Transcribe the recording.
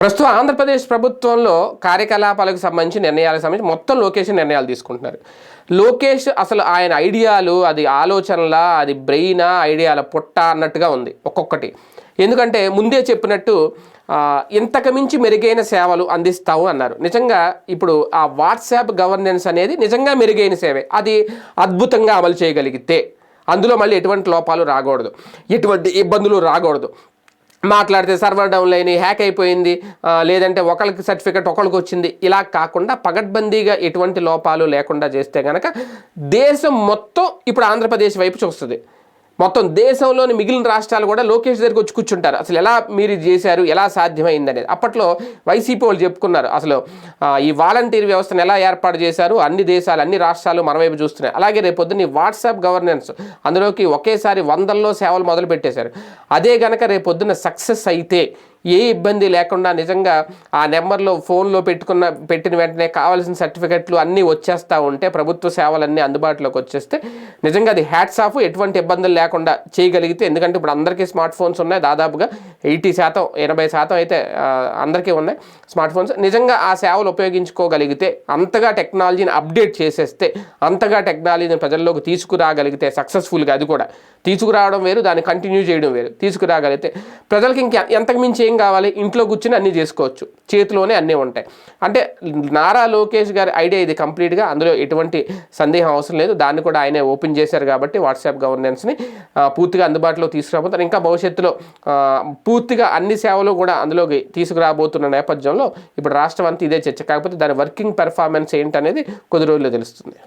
ప్రస్తుతం ఆంధ్రప్రదేశ్ ప్రభుత్వంలో కార్యకలాపాలకు సంబంధించి నిర్ణయాలకు సంబంధించి మొత్తం లోకేష్ నిర్ణయాలు తీసుకుంటున్నారు. లోకేష్ అసలు ఆయన ఐడియాలు అది ఆలోచనలా, అది బ్రెయినా, ఐడియాల పుట్ట అన్నట్టుగా ఉంది ఒక్కొక్కటి. ఎందుకంటే ముందే చెప్పినట్టు ఇంతకు మించి మెరుగైన సేవలు అందిస్తాము అన్నారు. నిజంగా ఇప్పుడు ఆ వాట్సాప్ గవర్నెన్స్ అనేది నిజంగా మెరుగైన సేవే. అది అద్భుతంగా అమలు చేయగలిగితే అందులో మళ్ళీ ఎటువంటి లోపాలు రాకూడదు, ఎటువంటి ఇబ్బందులు రాకూడదు. మాట్లాడితే సర్వర్ డౌన్ అయినాయి, హ్యాక్ అయిపోయింది, లేదంటే ఒకరికి సర్టిఫికెట్ ఒకరికి వచ్చింది, ఇలా కాకుండా పగడ్బందీగా ఎటువంటి లోపాలు లేకుండా చేస్తే కనుక దేశం మొత్తం ఇప్పుడు ఆంధ్రప్రదేశ్ వైపు చూస్తుంది. మొత్తం దేశంలోని మిగిలిన రాష్ట్రాలు కూడా లోకేష్ దగ్గరికి వచ్చి కూర్చుంటారు. అసలు ఎలా మీరు చేశారు, ఎలా సాధ్యమైంది అనేది. అప్పట్లో వైసీపీ వాళ్ళు చెప్పుకున్నారు, అసలు ఈ వాలంటీర్ వ్యవస్థను ఎలా ఏర్పాటు చేశారు, అన్ని దేశాలు అన్ని రాష్ట్రాలు మన వైపు చూస్తున్నాయి. అలాగే రేపొద్దున ఈ వాట్సాప్ గవర్నెన్స్ అందులోకి ఒకేసారి వందల్లో సేవలు మొదలు పెట్టేశారు. అదే గనక రేపొద్దున సక్సెస్ అయితే ఏ ఇబ్బంది లేకుండా నిజంగా ఆ నెంబర్లో ఫోన్లో పెట్టిన వెంటనే కావాల్సిన సర్టిఫికెట్లు అన్నీ వచ్చేస్తూ ఉంటే, ప్రభుత్వ సేవలన్నీ అందుబాటులోకి వచ్చేస్తే నిజంగా అది హ్యాట్స్ ఆఫ్. ఎటువంటి ఇబ్బందులు లేకుండా చేయగలిగితే, ఎందుకంటే ఇప్పుడు అందరికీ స్మార్ట్ ఫోన్స్ ఉన్నాయి, దాదాపుగా 80% 80% అయితే అందరికీ ఉన్నాయి స్మార్ట్ ఫోన్స్. నిజంగా ఆ సేవలు ఉపయోగించుకోగలిగితే, అంతగా టెక్నాలజీని అప్డేట్ చేసేస్తే, అంతగా టెక్నాలజీని ప్రజల్లోకి తీసుకురాగలిగితే సక్సెస్ఫుల్గా, అది కూడా తీసుకురావడం వేరు, దాన్ని కంటిన్యూ చేయడం వేరు, తీసుకురాగలిగితే ప్రజలకి ఇంకా ఎంతకు మించి ఏం కావాలి, ఇంట్లో కూర్చుని అన్నీ చేసుకోవచ్చు, చేతిలోనే అన్నీ ఉంటాయి. అంటే నారా లోకేష్ గారి ఐడియా ఇది కంప్లీట్గా, అందులో ఎటువంటి సందేహం అవసరం లేదు. దాన్ని కూడా ఆయనే ఓపెన్ చేశారు కాబట్టి వాట్సాప్ గవర్నెన్స్ని పూర్తిగా అందుబాటులో తీసుకురాబోతారు. ఇంకా భవిష్యత్తులో పూర్తిగా అన్ని సేవలు కూడా అందులోకి తీసుకురాబోతున్న నేపథ్యంలో ఇప్పుడు రాష్ట్రం అంతా ఇదే చర్చ. కాకపోతే దాని వర్కింగ్ పెర్ఫార్మెన్స్ ఏంటనేది కొద్ది రోజుల్లో తెలుస్తుంది.